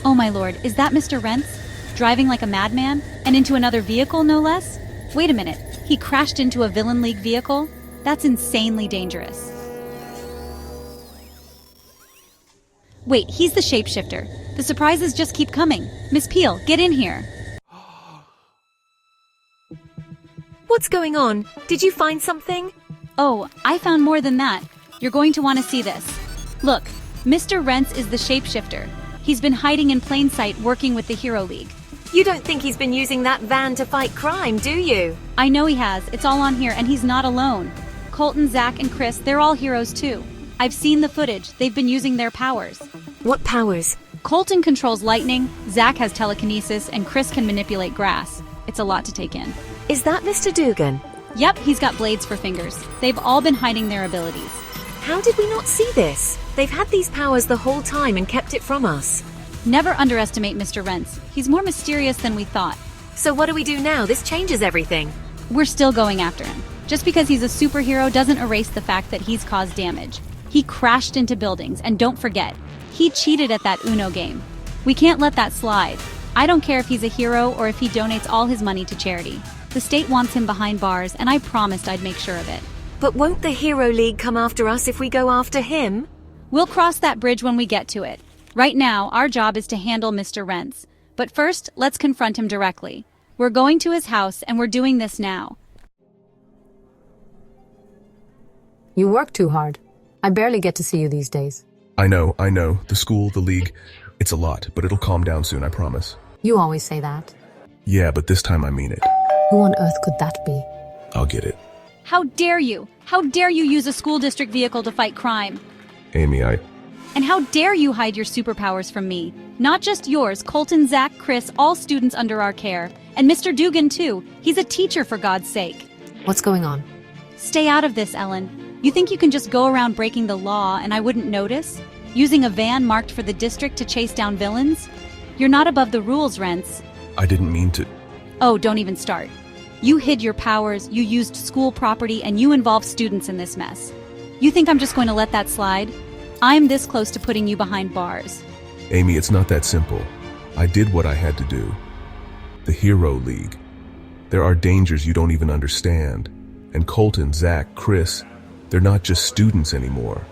Oh my lord, is that Mr. Rence? Driving like a madman? And into another vehicle, no less? Wait a minute, he crashed into a Villain League vehicle? That's insanely dangerous. Wait, he's the shapeshifter. The surprises just keep coming. Miss Peel, get in here. What's going on? Did you find something? Oh, I found more than that. You're going to want to see this. Look, Mr. Rence is the shapeshifter. He's been hiding in plain sight working with the Hero League. You don't think he's been using that van to fight crime, do you? I know he has. It's all on here, and he's not alone. Colton, Zach, and Chris, they're all heroes too. I've seen the footage. They've been using their powers. What powers? Colton controls lightning, Zach has telekinesis, and Chris can manipulate grass. It's a lot to take in. Is that Mr. Dugan? Yep, he's got blades for fingers. They've all been hiding their abilities. How did we not see this? They've had these powers the whole time and kept it from us. Never underestimate Mr. Rence. He's more mysterious than we thought. So what do we do now? This changes everything. We're still going after him. Just because he's a superhero doesn't erase the fact that he's caused damage. He crashed into buildings, and don't forget, he cheated at that Uno game. We can't let that slide. I don't care if he's a hero or if he donates all his money to charity. The state wants him behind bars, and I promised I'd make sure of it. But won't the Hero League come after us if we go after him? We'll cross that bridge when we get to it. Right now, our job is to handle Mr. Rence. But first, let's confront him directly. We're going to his house, and we're doing this now. You work too hard. I barely get to see you these days. I know. The school, the league, it's a lot, but it'll calm down soon, I promise. You always say that. Yeah, but this time I mean it. Who on earth could that be? I'll get it. How dare you? How dare you use a school district vehicle to fight crime? Amy, And how dare you hide your superpowers from me? Not just yours, Colton, Zach, Chris, all students under our care. And Mr. Dugan, too. He's a teacher, for God's sake. What's going on? Stay out of this, Ellen. You think you can just go around breaking the law and I wouldn't notice? Using a van marked for the district to chase down villains? You're not above the rules, Rence. I didn't mean to. Oh, don't even start. You hid your powers, you used school property, and you involved students in this mess. You think I'm just going to let that slide? I'm this close to putting you behind bars. Amy, it's not that simple. I did what I had to do. The Hero League. There are dangers you don't even understand. And Colton, Zach, Chris, they're not just students anymore.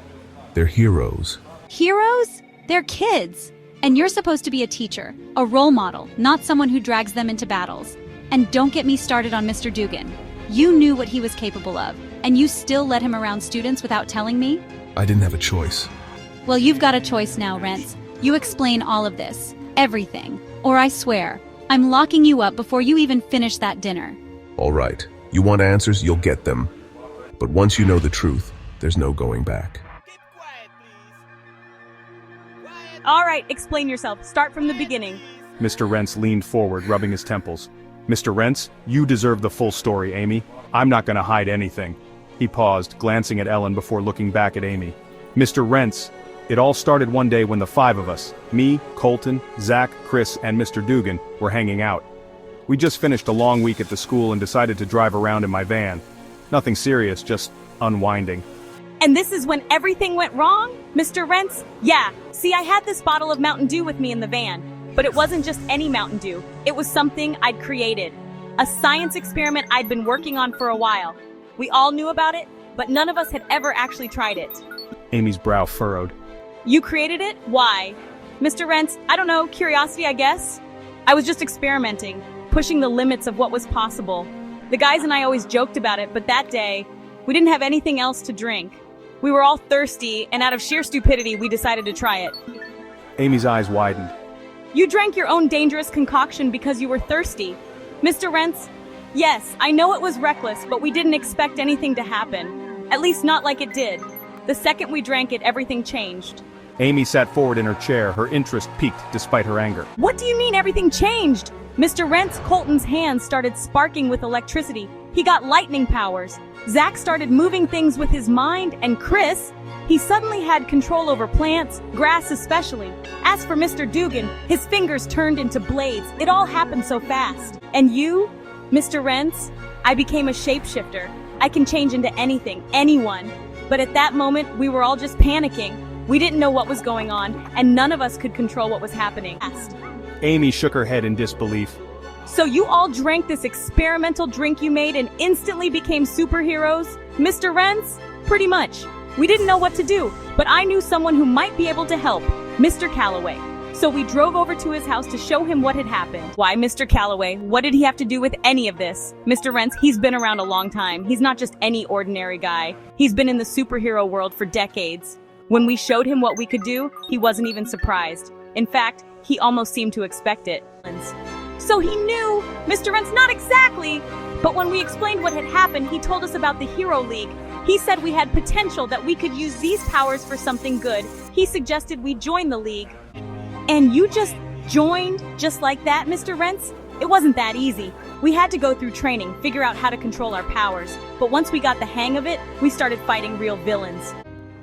They're heroes. Heroes? They're kids. And you're supposed to be a teacher, a role model, not someone who drags them into battles. And don't get me started on Mr. Dugan. You knew what he was capable of, and you still let him around students without telling me? I didn't have a choice. Well, you've got a choice now, Rence. You explain all of this. Everything. Or I swear, I'm locking you up before you even finish that dinner. All right. You want answers, you'll get them. But once you know the truth, there's no going back. All right, explain yourself. Start from the beginning. Mr. Rence leaned forward, rubbing his temples. Mr. Rence, you deserve the full story, Amy. I'm not going to hide anything. He paused, glancing at Ellen before looking back at Amy. Mr. Rence, it all started one day when the five of us, me, Colton, Zach, Chris, and Mr. Dugan, were hanging out. We just finished a long week at the school and decided to drive around in my van. Nothing serious, just unwinding. And this is when everything went wrong? Mr. Rence? Yeah, see, I had this bottle of Mountain Dew with me in the van. But it wasn't just any Mountain Dew. It was something I'd created. A science experiment I'd been working on for a while. We all knew about it, but none of us had ever actually tried it. Amy's brow furrowed. You created it? Why? Mr. Rence, I don't know, curiosity, I guess? I was just experimenting, pushing the limits of what was possible. The guys and I always joked about it, but that day, we didn't have anything else to drink. We were all thirsty, and out of sheer stupidity, we decided to try it. Amy's eyes widened. You drank your own dangerous concoction because you were thirsty. Mr. Rence, yes, I know it was reckless, but we didn't expect anything to happen. At least not like it did. The second we drank it, everything changed. Amy sat forward in her chair, her interest piqued despite her anger. What do you mean everything changed? Mr. Rence Colton's hands started sparking with electricity. He got lightning powers. Zach started moving things with his mind, and Chris, he suddenly had control over plants, grass especially. As for Mr. Dugan, his fingers turned into blades. It all happened so fast. And you, Mr. Rence, I became a shapeshifter. I can change into anything, anyone. But at that moment, we were all just panicking. We didn't know what was going on, and none of us could control what was happening. Amy shook her head in disbelief. So you all drank this experimental drink you made and instantly became superheroes? Mr. Rence? Pretty much. We didn't know what to do, but I knew someone who might be able to help, Mr. Calaway. So we drove over to his house to show him what had happened. Why, Mr. Calaway? What did he have to do with any of this? Mr. Rence, he's been around a long time. He's not just any ordinary guy. He's been in the superhero world for decades. When we showed him what we could do, he wasn't even surprised. In fact, he almost seemed to expect it. So he knew, Mr. Rence, not exactly, but when we explained what had happened, he told us about the Hero League. He said we had potential, that we could use these powers for something good. He suggested we join the League. And you just joined just like that, Mr. Rence? It wasn't that easy. We had to go through training, figure out how to control our powers. But once we got the hang of it, we started fighting real villains.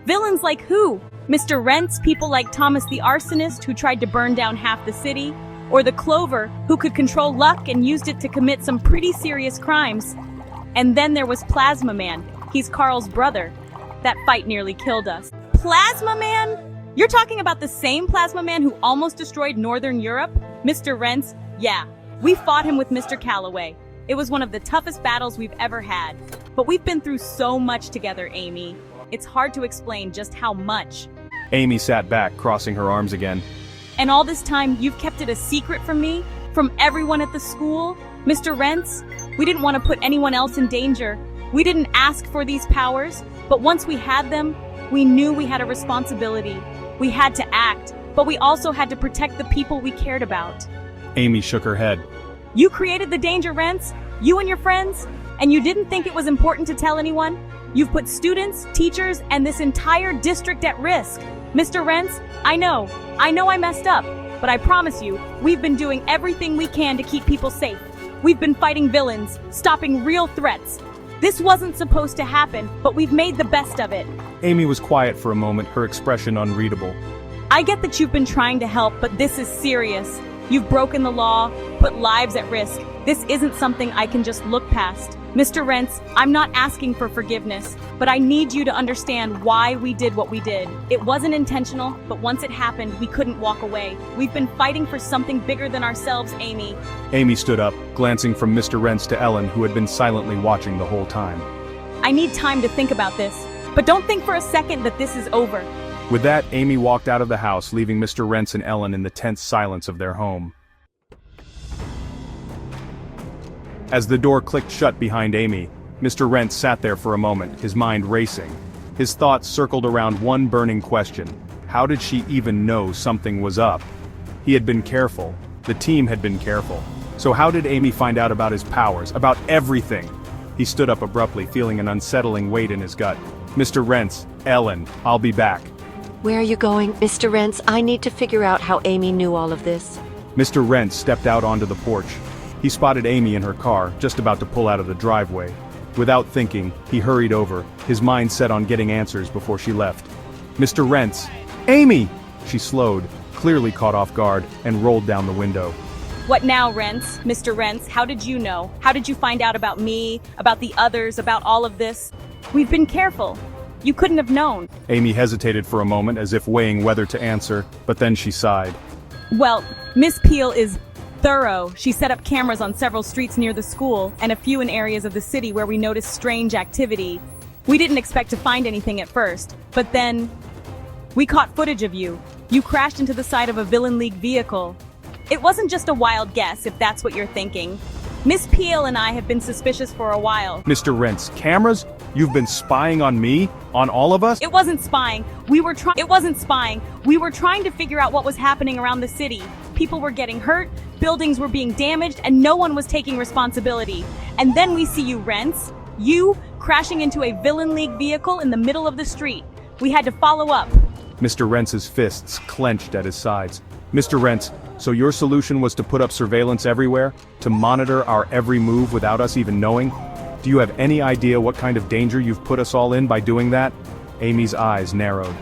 Villains like who? Mr. Rence, people like Thomas the Arsonist, who tried to burn down half the city, or the Clover, who could control luck and used it to commit some pretty serious crimes. And then there was Plasma Man. He's Carl's brother. That fight nearly killed us. Plasma Man? You're talking about the same Plasma Man who almost destroyed Northern Europe? Mr. Rence? Yeah, we fought him with Mr. Calaway. It was one of the toughest battles we've ever had. But we've been through so much together, Amy. It's hard to explain just how much. Amy sat back, crossing her arms again. And all this time, you've kept it a secret from me? From everyone at the school? Mr. Rence? We didn't want to put anyone else in danger. We didn't ask for these powers, but once we had them, we knew we had a responsibility. We had to act, but we also had to protect the people we cared about. Amy shook her head. You created the danger, Rence, you and your friends, and you didn't think it was important to tell anyone? You've put students, teachers, and this entire district at risk. Mr. Rence, I know I messed up, but I promise you, we've been doing everything we can to keep people safe. We've been fighting villains, stopping real threats. This wasn't supposed to happen, but we've made the best of it. Amy was quiet for a moment, her expression unreadable. I get that you've been trying to help, but this is serious. You've broken the law, put lives at risk. This isn't something I can just look past. Mr. Rence, I'm not asking for forgiveness, but I need you to understand why we did what we did. It wasn't intentional, but once it happened, we couldn't walk away. We've been fighting for something bigger than ourselves, Amy. Amy stood up, glancing from Mr. Rence to Ellen, who had been silently watching the whole time. I need time to think about this, but don't think for a second that this is over. With that, Amy walked out of the house, leaving Mr. Rence and Ellen in the tense silence of their home. As the door clicked shut behind Amy, Mr. Rence sat there for a moment, his mind racing. His thoughts circled around one burning question. How did she even know something was up? He had been careful. The team had been careful. So how did Amy find out about his powers, about everything? He stood up abruptly, feeling an unsettling weight in his gut. Mr. Rence, Ellen, I'll be back. Where are you going, Mr. Rence? I need to figure out how Amy knew all of this. Mr. Rence stepped out onto the porch. He spotted Amy in her car, just about to pull out of the driveway. Without thinking, he hurried over, his mind set on getting answers before she left. Mr. Rence! Amy! She slowed, clearly caught off guard, and rolled down the window. What now, Rence? Mr. Rence, how did you know? How did you find out about me, about the others, about all of this? We've been careful. You couldn't have known. Amy hesitated for a moment as if weighing whether to answer, but then she sighed. Well, Miss Peel is thorough. She set up cameras on several streets near the school and a few in areas of the city where we noticed strange activity. We didn't expect to find anything at first, but then we caught footage of you. You crashed into the side of a Villain League vehicle. It wasn't just a wild guess, if that's what you're thinking. Miss Peel and I have been suspicious for a while. Mr. Rence, cameras? You've been spying on me? On all of us? It wasn't spying. We were trying to figure out what was happening around the city. People were getting hurt, buildings were being damaged, and no one was taking responsibility. And then we see you, Rence. You crashing into a Villain League vehicle in the middle of the street. We had to follow up. Mr. Rence's fists clenched at his sides. Mr. Rence, so your solution was to put up surveillance everywhere? To monitor our every move without us even knowing? Do you have any idea what kind of danger you've put us all in by doing that? Amy's eyes narrowed.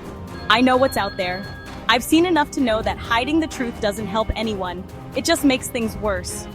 I know what's out there. I've seen enough to know that hiding the truth doesn't help anyone. It just makes things worse.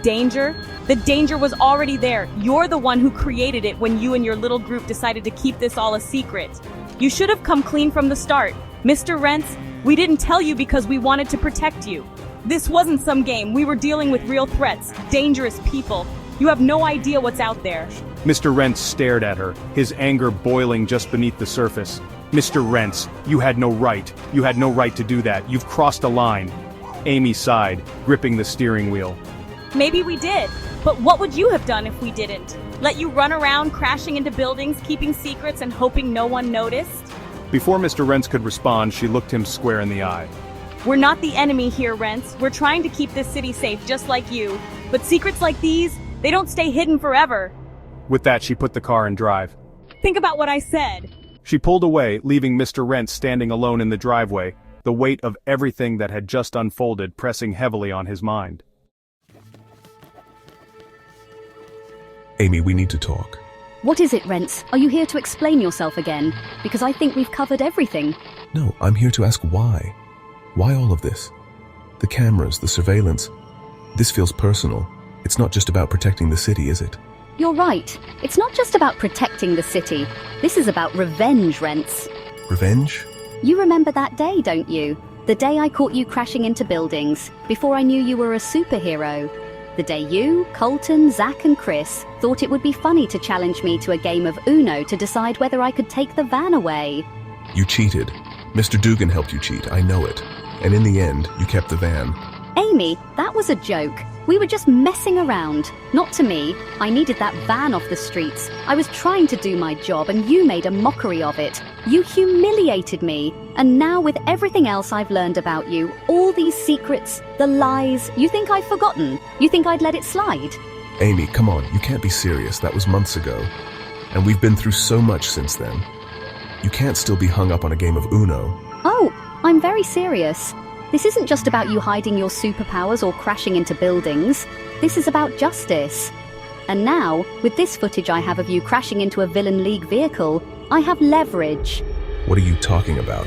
Danger? The danger was already there. You're the one who created it when you and your little group decided to keep this all a secret. You should have come clean from the start. Mr. Rence, we didn't tell you because we wanted to protect you. This wasn't some game. We were dealing with real threats, dangerous people. You have no idea what's out there. Mr. Rence stared at her, his anger boiling just beneath the surface. Mr. Rence, you had no right. You had no right to do that. You've crossed a line. Amy sighed, gripping the steering wheel. Maybe we did, but what would you have done if we didn't? Let you run around crashing into buildings, keeping secrets, and hoping no one noticed? Before Mr. Rence could respond, she looked him square in the eye. We're not the enemy here, Rence. We're trying to keep this city safe just like you. But secrets like these, they don't stay hidden forever. With that, she put the car in drive. Think about what I said. She pulled away, leaving Mr. Rence standing alone in the driveway, the weight of everything that had just unfolded pressing heavily on his mind. Amy, we need to talk. What is it, Rence? Are you here to explain yourself again? Because I think we've covered everything. No, I'm here to ask why. Why all of this? The cameras, the surveillance. This feels personal. It's not just about protecting the city, is it? You're right. It's not just about protecting the city. This is about revenge, Rence. Revenge? You remember that day, don't you? The day I caught you crashing into buildings, before I knew you were a superhero. The day you, Colton, Zach and Chris thought it would be funny to challenge me to a game of Uno to decide whether I could take the van away. You cheated. Mr. Dugan helped you cheat, I know it. And in the end, you kept the van. Amy, that was a joke. We were just messing around. Not to me. I needed that van off the streets. I was trying to do my job and you made a mockery of it. You humiliated me. And now with everything else I've learned about you, all these secrets, the lies, you think I've forgotten? You think I'd let it slide? Amy, come on, you can't be serious. That was months ago. And we've been through so much since then. You can't still be hung up on a game of Uno. Oh, I'm very serious. This isn't just about you hiding your superpowers or crashing into buildings. This is about justice. And now, with this footage I have of you crashing into a Villain League vehicle, I have leverage. What are you talking about?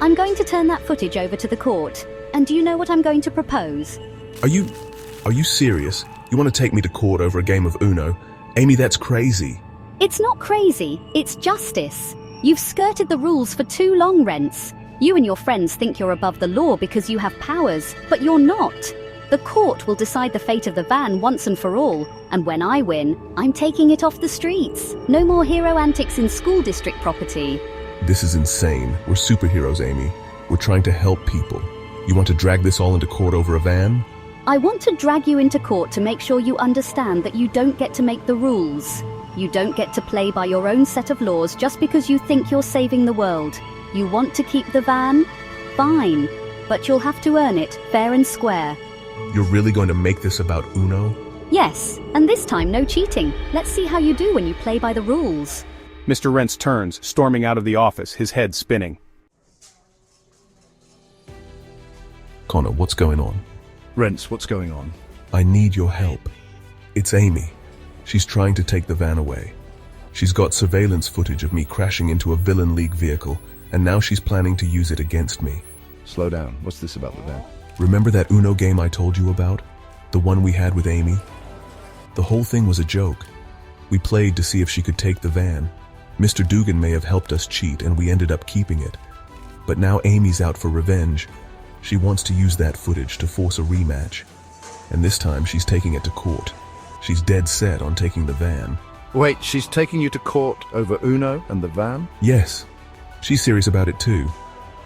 I'm going to turn that footage over to the court. And do you know what I'm going to propose? Are you serious? You want to take me to court over a game of Uno? Amy, that's crazy. It's not crazy, it's justice. You've skirted the rules for too long, Rence. You and your friends think you're above the law because you have powers, but you're not. The court will decide the fate of the van once and for all, and when I win, I'm taking it off the streets. No more hero antics in school district property. This is insane. We're superheroes, Amy. We're trying to help people. You want to drag this all into court over a van? I want to drag you into court to make sure you understand that you don't get to make the rules. You don't get to play by your own set of laws just because you think you're saving the world. You want to keep the van? Fine. But you'll have to earn it, fair and square. You're really going to make this about Uno? Yes, and this time no cheating. Let's see how you do when you play by the rules. Mr. Rence turns, storming out of the office, his head spinning. Connor, what's going on? Rence, what's going on? I need your help. It's Amy. She's trying to take the van away. She's got surveillance footage of me crashing into a Villain League vehicle, and now she's planning to use it against me. Slow down. What's this about the van? Remember that Uno game I told you about? The one we had with Amy? The whole thing was a joke. We played to see if she could take the van. Mr. Dugan may have helped us cheat, and we ended up keeping it. But now Amy's out for revenge. She wants to use that footage to force a rematch. And this time she's taking it to court. She's dead set on taking the van. Wait, she's taking you to court over Uno and the van? Yes. She's serious about it too.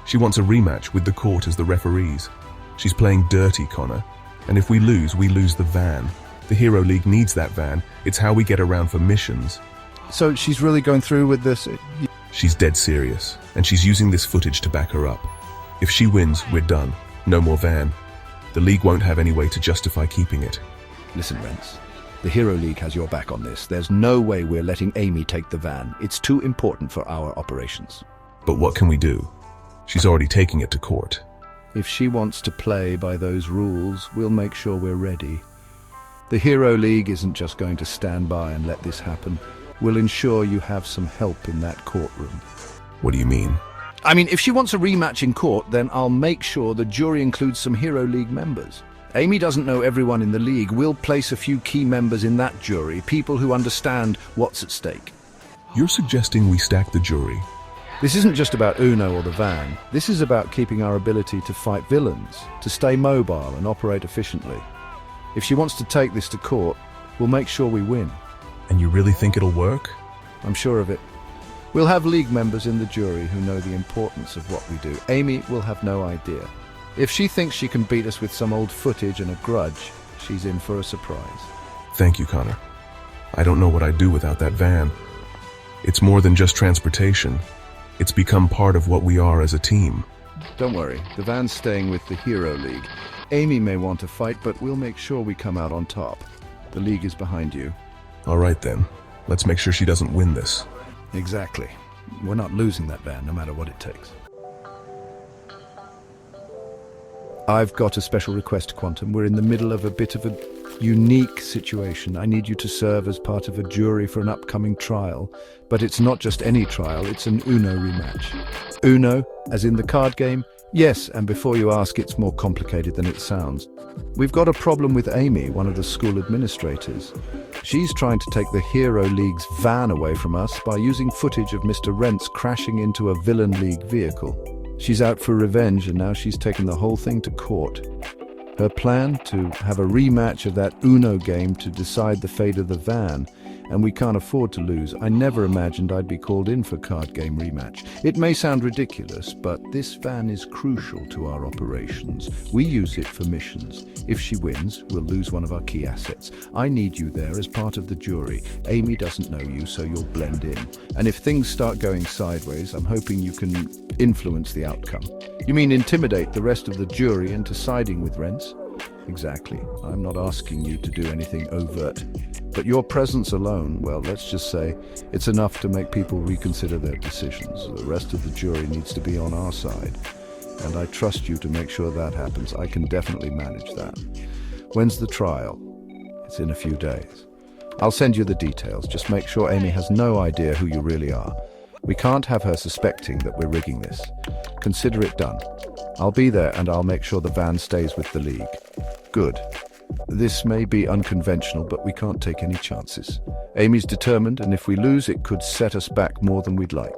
She wants a rematch with the court as the referees. She's playing dirty, Connor. And if we lose the van. The Hero League needs that van. It's how we get around for missions. So she's really going through with this? She's dead serious, and she's using this footage to back her up. If she wins, we're done. No more van. The League won't have any way to justify keeping it. Listen, Rence. The Hero League has your back on this. There's no way we're letting Amy take the van. It's too important for our operations. But what can we do? She's already taking it to court. If she wants to play by those rules, we'll make sure we're ready. The Hero League isn't just going to stand by and let this happen. We'll ensure you have some help in that courtroom. What do you mean? I mean, if she wants a rematch in court, then I'll make sure the jury includes some Hero League members. Amy doesn't know everyone in the league. We'll place a few key members in that jury, people who understand what's at stake. You're suggesting we stack the jury? This isn't just about Uno or the van. This is about keeping our ability to fight villains, to stay mobile and operate efficiently. If she wants to take this to court, we'll make sure we win. And you really think it'll work? I'm sure of it. We'll have League members in the jury who know the importance of what we do. Amy will have no idea. If she thinks she can beat us with some old footage and a grudge, she's in for a surprise. Thank you, Connor. I don't know what I'd do without that van. It's more than just transportation. It's become part of what we are as a team. Don't worry, the van's staying with the Hero League. Amy may want to fight, but we'll make sure we come out on top. The League is behind you. All right then. Let's make sure she doesn't win this. Exactly. We're not losing that van, no matter what it takes. I've got a special request, Quantum. We're in the middle of a bit of a unique situation. I need you to serve as part of a jury for an upcoming trial. But it's not just any trial, it's an Uno rematch. Uno, as in the card game? Yes, and before you ask, it's more complicated than it sounds. We've got a problem with Amy, one of the school administrators. She's trying to take the Hero League's van away from us by using footage of Mr. Rence crashing into a Villain League vehicle. She's out for revenge, and now she's taken the whole thing to court. Her plan? To have a rematch of that Uno game to decide the fate of the van. And we can't afford to lose. I never imagined I'd be called in for card game rematch. It may sound ridiculous, but this van is crucial to our operations. We use it for missions. If she wins, we'll lose one of our key assets. I need you there as part of the jury. Amy doesn't know you, so you'll blend in. And if things start going sideways, I'm hoping you can influence the outcome. You mean intimidate the rest of the jury into siding with Rence? Exactly. I'm not asking you to do anything overt. But your presence alone, well, let's just say, it's enough to make people reconsider their decisions. The rest of the jury needs to be on our side. And I trust you to make sure that happens. I can definitely manage that. When's the trial? It's in a few days. I'll send you the details. Just make sure Amy has no idea who you really are. We can't have her suspecting that we're rigging this. Consider it done. I'll be there and I'll make sure the van stays with the League. Good. This may be unconventional, but we can't take any chances. Amy's determined, and if we lose, it could set us back more than we'd like.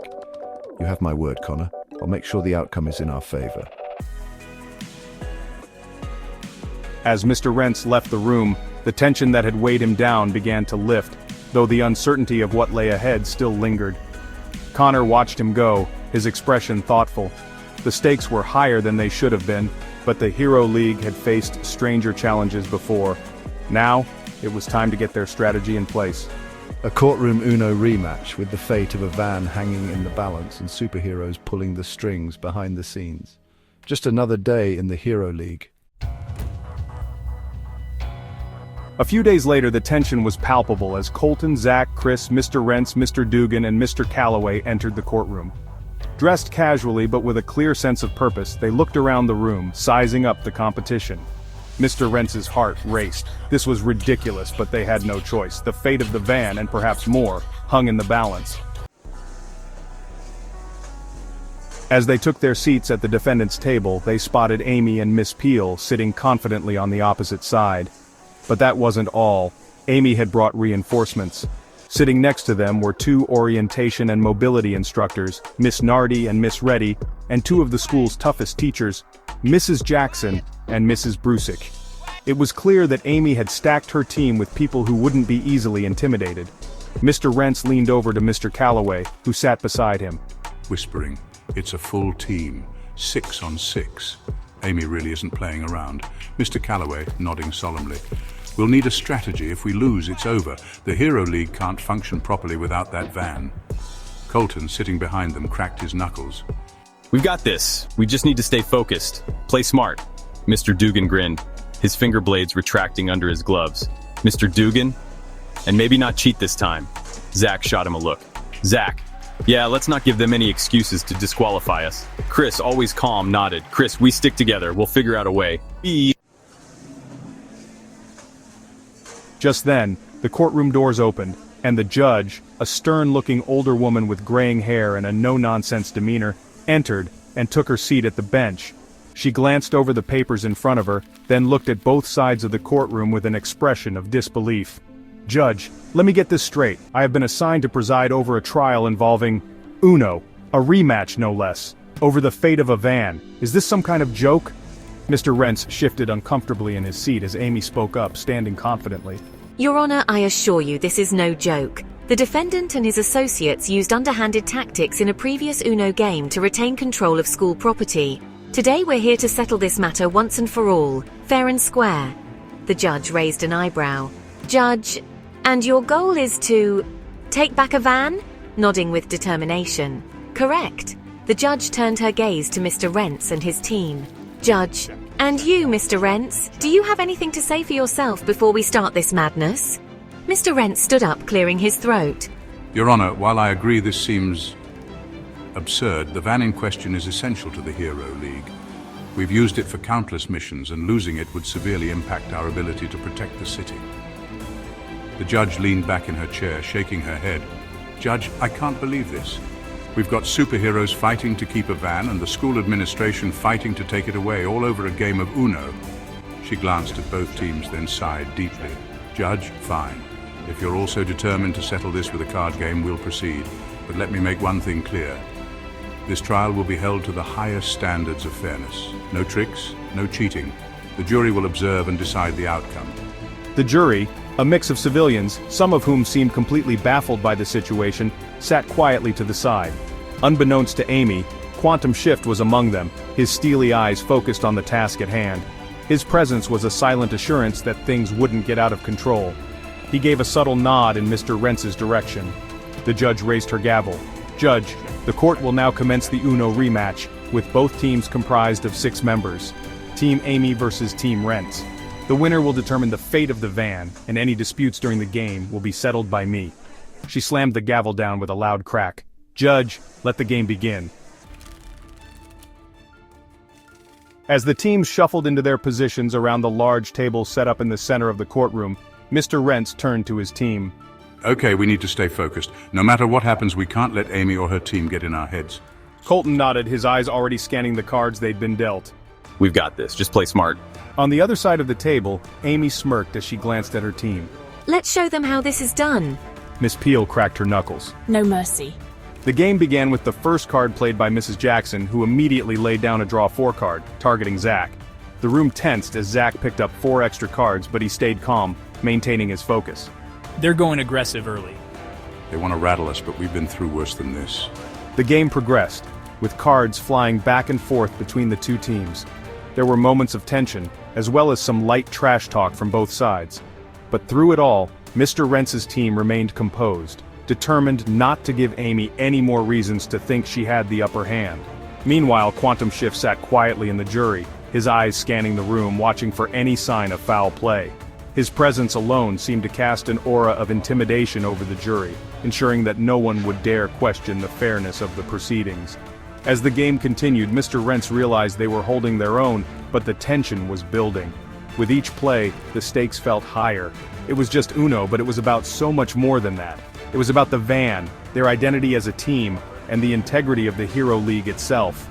You have my word, Connor. I'll make sure the outcome is in our favor. As Mr. Rence left the room, the tension that had weighed him down began to lift, though the uncertainty of what lay ahead still lingered. Connor watched him go, his expression thoughtful. The stakes were higher than they should have been, but the Hero League had faced stranger challenges before. Now, it was time to get their strategy in place. A courtroom Uno rematch with the fate of a van hanging in the balance and superheroes pulling the strings behind the scenes. Just another day in the Hero League. A few days later, the tension was palpable as Colton, Zach, Chris, Mr. Rence, Mr. Dugan, and Mr. Calaway entered the courtroom. Dressed casually but with a clear sense of purpose, they looked around the room, sizing up the competition. Mr. Rence's heart raced. This was ridiculous, but they had no choice. The fate of the van, and perhaps more, hung in the balance. As they took their seats at the defendant's table, they spotted Amy and Miss Peel sitting confidently on the opposite side. But that wasn't all. Amy had brought reinforcements. Sitting next to them were two orientation and mobility instructors, Miss Nardi and Miss Reddy, and two of the school's toughest teachers, Mrs. Jackson and Mrs. Brusick. It was clear that Amy had stacked her team with people who wouldn't be easily intimidated. Mr. Rence leaned over to Mr. Calaway, who sat beside him. Whispering, it's a full team, 6 on 6. Amy really isn't playing around. Mr. Calaway nodding solemnly. We'll need a strategy. If we lose, it's over. The Hero League can't function properly without that van. Colton, sitting behind them, cracked his knuckles. We've got this. We just need to stay focused. Play smart. Mr. Dugan grinned, his finger blades retracting under his gloves. Mr. Dugan? And maybe not cheat this time. Zach shot him a look. Zach. Yeah, let's not give them any excuses to disqualify us. Chris, always calm, nodded. Chris, we stick together. We'll figure out a way. Just then, the courtroom doors opened, and the judge, a stern-looking older woman with graying hair and a no-nonsense demeanor, entered and took her seat at the bench. She glanced over the papers in front of her, then looked at both sides of the courtroom with an expression of disbelief. Judge, let me get this straight. I have been assigned to preside over a trial involving Uno, A rematch, no less. Over the fate of a van. Is this some kind of joke? Mr. Rence shifted uncomfortably in his seat as Amy spoke up, standing confidently. Your Honor, I assure you this is no joke. The defendant and his associates used underhanded tactics in a previous Uno game to retain control of school property. Today we're here to settle this matter once and for all, fair and square. The judge raised an eyebrow. Judge, and your goal is to take back a van? Nodding with determination. Correct. The judge turned her gaze to Mr. Rence and his team. Judge, and you, Mr. Rence, do you have anything to say for yourself before we start this madness? Mr. Rence stood up, clearing his throat. Your Honor, while I agree this seems absurd, the van in question is essential to the Hero League. We've used it for countless missions, and losing it would severely impact our ability to protect the city. The judge leaned back in her chair, shaking her head. Judge, I can't believe this. We've got superheroes fighting to keep a van and the school administration fighting to take it away, all over a game of Uno. She glanced at both teams, then sighed deeply. Judge, fine. If you're also determined to settle this with a card game, we'll proceed. But let me make one thing clear. This trial will be held to the highest standards of fairness. No tricks, no cheating. The jury will observe and decide the outcome. The jury, a mix of civilians, some of whom seemed completely baffled by the situation, sat quietly to the side. Unbeknownst to Amy, Quantum Shift was among them, his steely eyes focused on the task at hand. His presence was a silent assurance that things wouldn't get out of control. He gave a subtle nod in Mr. Rence's direction. The judge raised her gavel. Judge, the court will now commence the Uno rematch, with both teams comprised of 6 members. Team Amy versus Team Rence. The winner will determine the fate of the van, and any disputes during the game will be settled by me. She slammed the gavel down with a loud crack. Judge, let the game begin. As the teams shuffled into their positions around the large table set up in the center of the courtroom, Mr. Rence turned to his team. Okay, we need to stay focused. No matter what happens, we can't let Amy or her team get in our heads. Colton nodded, his eyes already scanning the cards they'd been dealt. We've got this. Just play smart. On the other side of the table, Amy smirked as she glanced at her team. Let's show them how this is done. Miss Peel cracked her knuckles. No mercy. The game began with the first card played by Mrs. Jackson, who immediately laid down a draw 4 card, targeting Zach. The room tensed as Zach picked up 4 extra cards, but he stayed calm, maintaining his focus. They're going aggressive early. They want to rattle us, but we've been through worse than this. The game progressed, with cards flying back and forth between the two teams. There were moments of tension, as well as some light trash talk from both sides. But through it all, Mr. Rence's team remained composed, determined not to give Amy any more reasons to think she had the upper hand. Meanwhile, Quantum Shift sat quietly in the jury, his eyes scanning the room, watching for any sign of foul play. His presence alone seemed to cast an aura of intimidation over the jury, ensuring that no one would dare question the fairness of the proceedings. As the game continued, Mr. Rence realized they were holding their own, but the tension was building. With each play, the stakes felt higher. It was just Uno, but it was about so much more than that. It was about the van, their identity as a team, and the integrity of the Hero League itself.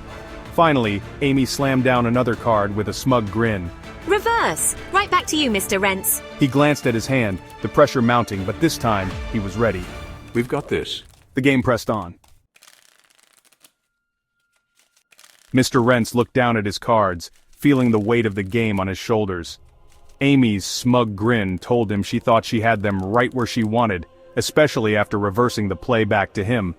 Finally, Amy slammed down another card with a smug grin. Reverse! Right back to you, Mr. Rence. He glanced at his hand, the pressure mounting, but this time, he was ready. We've got this. The game pressed on. Mr. Rence looked down at his cards, feeling the weight of the game on his shoulders. Amy's smug grin told him she thought she had them right where she wanted, especially after reversing the play back to him.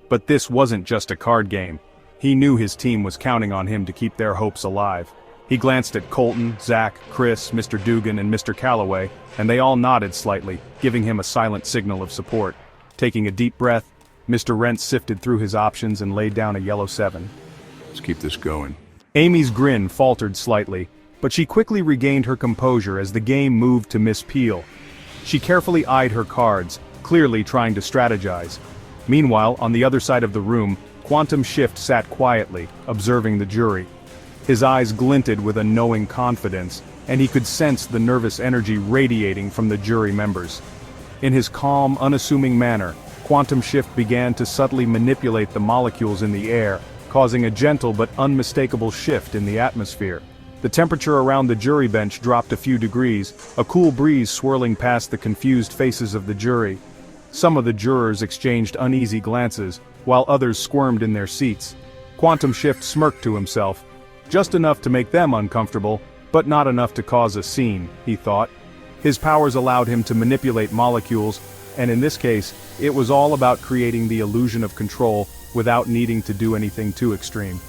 But this wasn't just a card game. He knew his team was counting on him to keep their hopes alive. He glanced at Colton, Zach, Chris, Mr. Dugan, and Mr. Calaway, and they all nodded slightly, giving him a silent signal of support. Taking a deep breath, Mr. Rence sifted through his options and laid down a yellow 7. Let's keep this going. Amy's grin faltered slightly, but she quickly regained her composure as the game moved to Miss Peel. She carefully eyed her cards, clearly trying to strategize. Meanwhile, on the other side of the room, Quantum Shift sat quietly, observing the jury. His eyes glinted with a knowing confidence, and he could sense the nervous energy radiating from the jury members. In his calm, unassuming manner, Quantum Shift began to subtly manipulate the molecules in the air, causing a gentle but unmistakable shift in the atmosphere. The temperature around the jury bench dropped a few degrees, a cool breeze swirling past the confused faces of the jury. Some of the jurors exchanged uneasy glances, while others squirmed in their seats. Quantum Shift smirked to himself. Just enough to make them uncomfortable, but not enough to cause a scene, he thought. His powers allowed him to manipulate molecules, and in this case, it was all about creating the illusion of control without needing to do anything too extreme.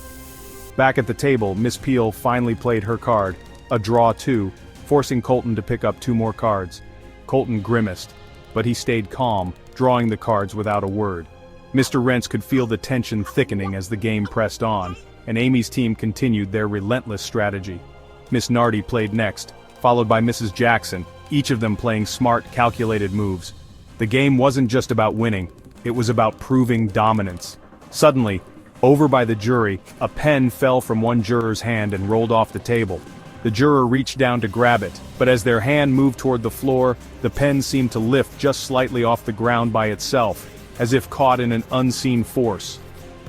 Back at the table, Miss Peel finally played her card, a draw 2, forcing Colton to pick up 2 more cards. Colton grimaced, but he stayed calm, drawing the cards without a word. Mr. Rence could feel the tension thickening as the game pressed on, and Amy's team continued their relentless strategy. Miss Nardi played next, followed by Mrs. Jackson, each of them playing smart, calculated moves. The game wasn't just about winning, it was about proving dominance. Suddenly, over by the jury, a pen fell from one juror's hand and rolled off the table. The juror reached down to grab it, but as their hand moved toward the floor, the pen seemed to lift just slightly off the ground by itself, as if caught in an unseen force.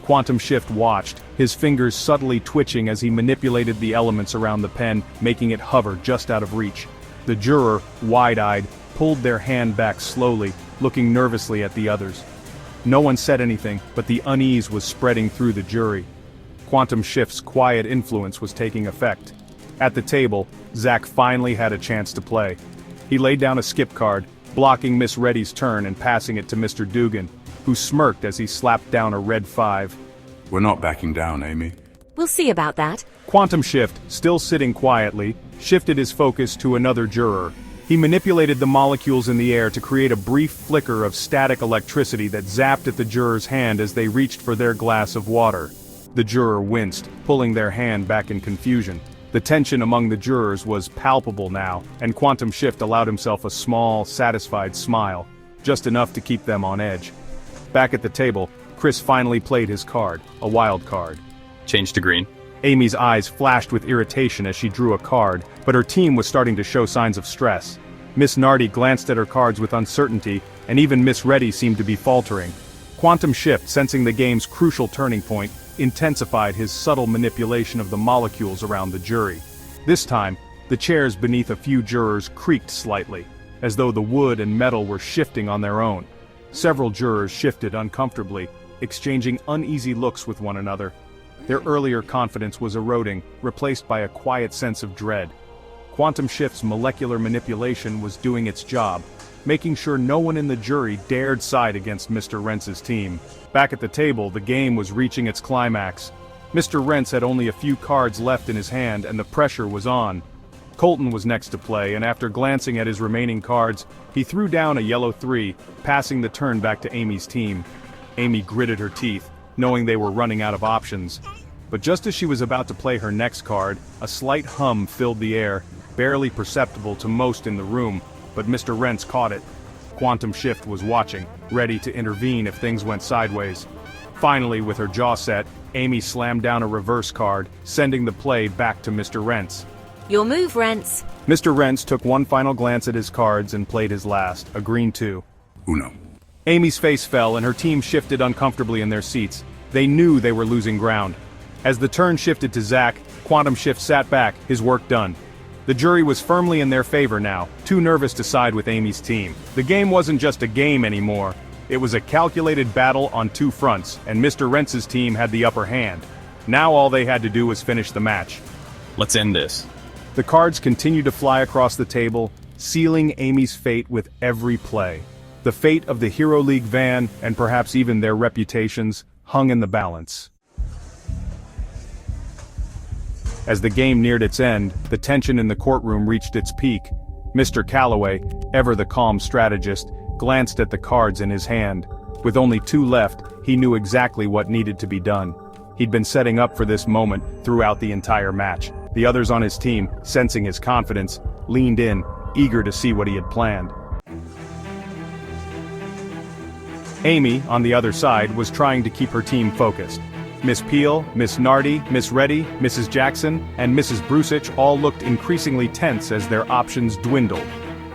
Quantum Shift watched, his fingers subtly twitching as he manipulated the elements around the pen, making it hover just out of reach. The juror, wide-eyed, pulled their hand back slowly, looking nervously at the others. No one said anything, but the unease was spreading through the jury. Quantum Shift's quiet influence was taking effect. At the table, Zach finally had a chance to play. He laid down a skip card, blocking Miss Reddy's turn and passing it to Mr. Dugan, who smirked as he slapped down a red 5. We're not backing down, Amy. We'll see about that. Quantum Shift, still sitting quietly, shifted his focus to another juror. He manipulated the molecules in the air to create a brief flicker of static electricity that zapped at the juror's hand as they reached for their glass of water. The juror winced, pulling their hand back in confusion. The tension among the jurors was palpable now, and Quantum Shift allowed himself a small, satisfied smile, just enough to keep them on edge. Back at the table, Chris finally played his card, a wild card. Change to green. Amy's eyes flashed with irritation as she drew a card, but her team was starting to show signs of stress. Miss Nardi glanced at her cards with uncertainty, and even Miss Reddy seemed to be faltering. Quantum Shift, sensing the game's crucial turning point, intensified his subtle manipulation of the molecules around the jury. This time, the chairs beneath a few jurors creaked slightly, as though the wood and metal were shifting on their own. Several jurors shifted uncomfortably, exchanging uneasy looks with one another. Their earlier confidence was eroding, replaced by a quiet sense of dread. Quantum Shift's molecular manipulation was doing its job, making sure no one in the jury dared side against Mr. Rence's team. Back at the table, the game was reaching its climax. Mr. Rence had only a few cards left in his hand and the pressure was on. Colton was next to play, and after glancing at his remaining cards, he threw down a yellow 3, passing the turn back to Amy's team. Amy gritted her teeth, knowing they were running out of options. But just as she was about to play her next card, a slight hum filled the air, barely perceptible to most in the room, but Mr. Rence caught it. Quantum Shift was watching, ready to intervene if things went sideways. Finally, with her jaw set, Amy slammed down a reverse card, sending the play back to Mr. Rence. Your move, Rence. Mr. Rence took one final glance at his cards and played his last, a green 2. Uno. Amy's face fell and her team shifted uncomfortably in their seats. They knew they were losing ground. As the turn shifted to Zach, Quantum Shift sat back, his work done. The jury was firmly in their favor now, too nervous to side with Amy's team. The game wasn't just a game anymore. It was a calculated battle on two fronts, and Mr. Rence's team had the upper hand. Now all they had to do was finish the match. Let's end this. The cards continued to fly across the table, sealing Amy's fate with every play. The fate of the Hero League van, and perhaps even their reputations, hung in the balance. As the game neared its end, the tension in the courtroom reached its peak. Mr. Calaway, ever the calm strategist, glanced at the cards in his hand. With only 2 left, he knew exactly what needed to be done. He'd been setting up for this moment throughout the entire match. The others on his team, sensing his confidence, leaned in, eager to see what he had planned. Amy, on the other side, was trying to keep her team focused. Miss Peel, Miss Nardi, Miss Reddy, Mrs. Jackson, and Mrs. Brusich all looked increasingly tense as their options dwindled.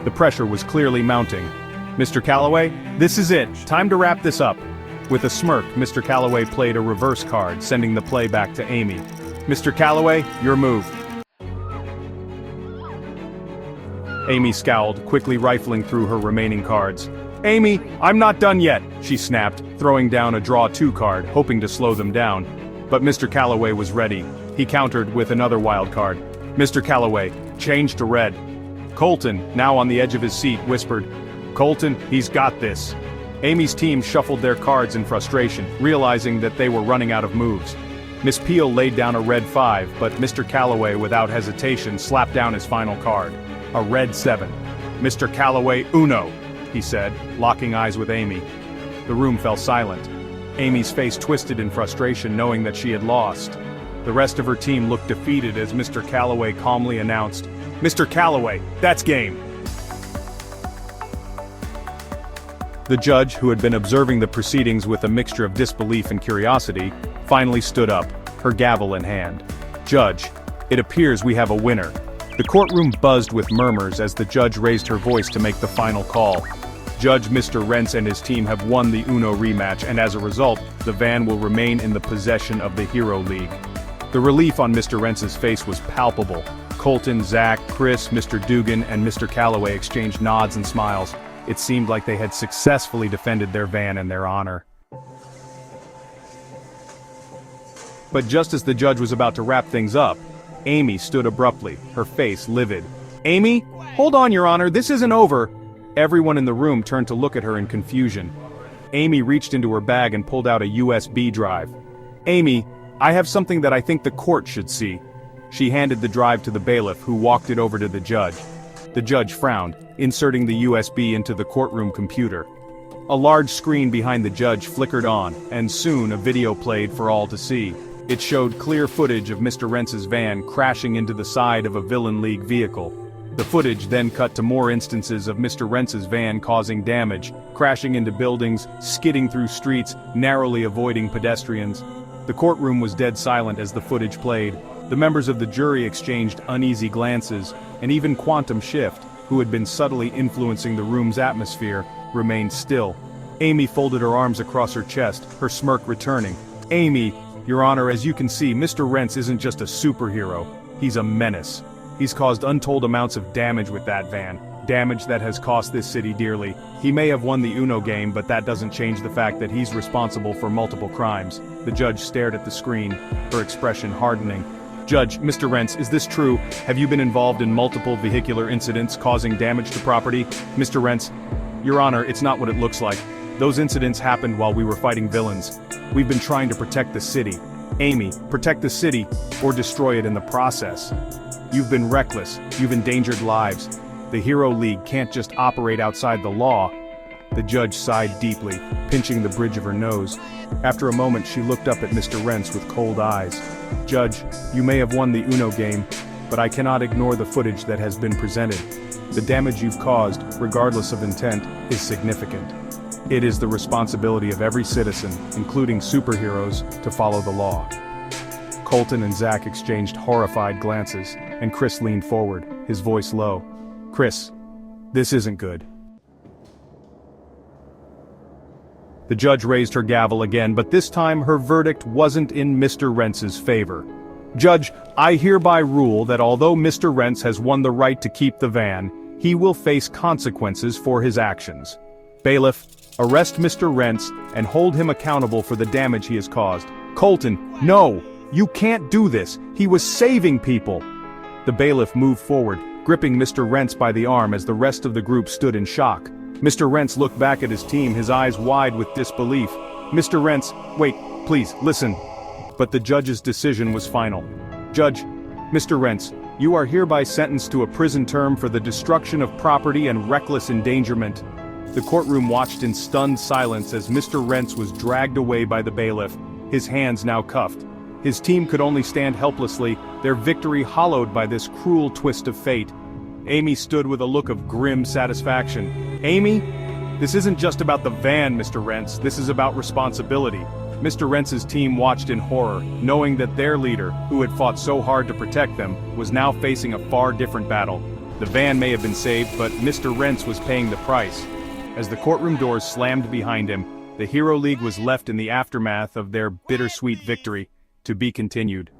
The pressure was clearly mounting. Mr. Calaway, this is it. Time to wrap this up. With a smirk, Mr. Calaway played a reverse card, sending the play back to Amy. Mr. Calaway, your move. Amy scowled, quickly rifling through her remaining cards. Amy, I'm not done yet, she snapped, throwing down a draw 2 card, hoping to slow them down. But Mr. Calaway was ready. He countered with another wild card. Mr. Calaway, change to red. Colton, now on the edge of his seat, whispered, Colton, he's got this. Amy's team shuffled their cards in frustration, realizing that they were running out of moves. Miss Peel laid down a red 5, but Mr. Calaway, without hesitation, slapped down his final card. A red 7. Mr. Calaway, Uno, he said, locking eyes with Amy. The room fell silent. Amy's face twisted in frustration, knowing that she had lost. The rest of her team looked defeated as Mr. Calaway calmly announced, Mr. Calaway, that's game. The judge, who had been observing the proceedings with a mixture of disbelief and curiosity, finally stood up, her gavel in hand. Judge, it appears we have a winner. The courtroom buzzed with murmurs as the judge raised her voice to make the final call. Judge Mr. Rence and his team have won the Uno rematch, and as a result, the van will remain in the possession of the Hero League. The relief on Mr. Rence's face was palpable. Colton, Zach, Chris, Mr. Dugan, and Mr. Calaway exchanged nods and smiles. It seemed like they had successfully defended their van and their honor. But just as the judge was about to wrap things up, Amy stood abruptly, her face livid. Amy, hold on, Your Honor, this isn't over. Everyone in the room turned to look at her in confusion. Amy reached into her bag and pulled out a USB drive. Amy, I have something that I think the court should see. She handed the drive to the bailiff, who walked it over to the judge. The judge frowned, inserting the USB into the courtroom computer. A large screen behind the judge flickered on, and soon a video played for all to see. It showed clear footage of Mr. Rence's van crashing into the side of a Villain League vehicle. The footage then cut to more instances of Mr. Rence's van causing damage, crashing into buildings, skidding through streets, narrowly avoiding pedestrians. The courtroom was dead silent as the footage played. The members of the jury exchanged uneasy glances, and even Quantum Shift, who had been subtly influencing the room's atmosphere, remained still. Amy folded her arms across her chest, her smirk returning. Amy, Your Honor, as you can see, Mr. Rence isn't just a superhero. He's a menace. He's caused untold amounts of damage with that van. Damage that has cost this city dearly. He may have won the Uno game, but that doesn't change the fact that he's responsible for multiple crimes. The judge stared at the screen, her expression hardening. Judge, Mr. Rence, is this true? Have you been involved in multiple vehicular incidents causing damage to property? Mr. Rence, Your Honor, it's not what it looks like. Those incidents happened while we were fighting villains. We've been trying to protect the city. Amy, protect the city, or destroy it in the process. You've been reckless. You've endangered lives. The Hero League can't just operate outside the law. The judge sighed deeply, pinching the bridge of her nose. After a moment, she looked up at Mr. Rence with cold eyes. Judge, you may have won the Uno game, but I cannot ignore the footage that has been presented. The damage you've caused, regardless of intent, is significant. It is the responsibility of every citizen, including superheroes, to follow the law. Colton and Zach exchanged horrified glances, and Chris leaned forward, his voice low. Chris, this isn't good. The judge raised her gavel again, but this time her verdict wasn't in Mr. Rence's favor. Judge, I hereby rule that although Mr. Rence has won the right to keep the van, he will face consequences for his actions. Bailiff, arrest Mr. Rence and hold him accountable for the damage he has caused. Colton, no! You can't do this! He was saving people! The bailiff moved forward, gripping Mr. Rence by the arm as the rest of the group stood in shock. Mr. Rence looked back at his team, his eyes wide with disbelief. Mr. Rence, wait, please, listen. But the judge's decision was final. Judge, Mr. Rence, you are hereby sentenced to a prison term for the destruction of property and reckless endangerment. The courtroom watched in stunned silence as Mr. Rence was dragged away by the bailiff, his hands now cuffed. His team could only stand helplessly, their victory hollowed by this cruel twist of fate. Amy stood with a look of grim satisfaction. Amy, this isn't just about the van, Mr. Rence, this is about responsibility. Mr. Rence's team watched in horror, knowing that their leader, who had fought so hard to protect them, was now facing a far different battle. The van may have been saved, but Mr. Rence was paying the price. As the courtroom doors slammed behind him, the Hero League was left in the aftermath of their bittersweet victory, to be continued.